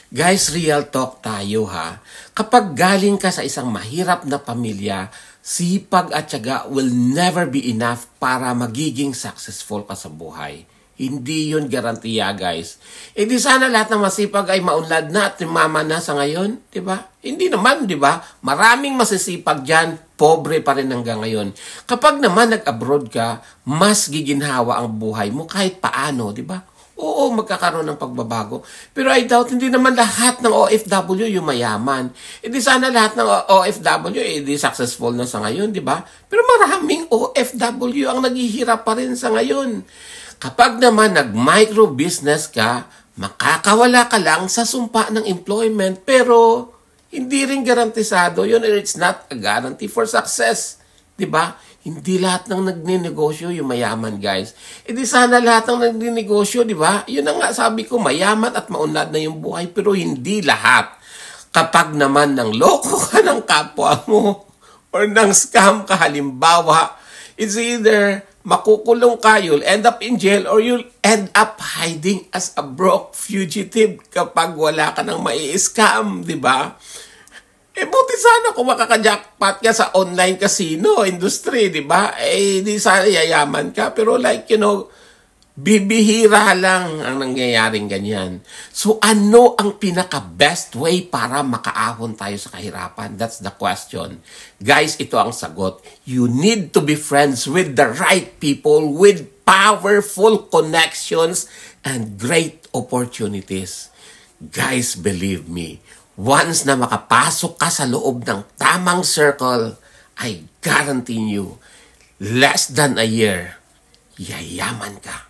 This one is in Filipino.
Guys, real talk tayo ha. Kapag galing ka sa isang mahirap na pamilya, sipag at tiyaga will never be enough para magiging successful ka sa buhay. Hindi yun garantiya, guys. E di sana lahat ng masipag ay maunlad na at mama na sa ngayon, di ba? Hindi naman, di ba? Maraming masisipag dyan, pobre pa rin hanggang ngayon. Kapag naman nag-abroad ka, mas giginhawa ang buhay mo kahit paano, di ba? Oo, magkakaroon ng pagbabago. Pero I doubt, hindi naman lahat ng OFW yung mayaman. Hindi sana lahat ng OFW, di successful na sa ngayon, di ba? Pero maraming OFW ang naghihirap pa rin sa ngayon. Kapag naman nag-micro-business ka, makakawala ka lang sa sumpa ng employment, pero hindi rin garantisado yun. It's not a guarantee for success. Diba? Hindi lahat ng nagninegosyo yung mayaman, guys. E di sana lahat ng nagninegosyo, diba? Yun ang nga sabi ko, mayaman at maunlad na yung buhay, pero hindi lahat. Kapag naman nang loko ka ng kapwa mo or nang scam ka, halimbawa, it's either makukulong ka, you'll end up in jail, or you'll end up hiding as a broke fugitive kapag wala ka nang mai-scam, di ba? Eh, buti sana kung makaka-jackpot ka sa online casino industry, di ba? Eh, di sana yayaman ka. Pero like, bibihira lang ang nangyayaring ganyan. So, ano ang pinaka-best way para makaahon tayo sa kahirapan? That's the question. Guys, ito ang sagot. You need to be friends with the right people with powerful connections and great opportunities. Guys, believe me, once na makapasok ka sa loob ng tamang circle, I guarantee you, less than a year, yayaman ka.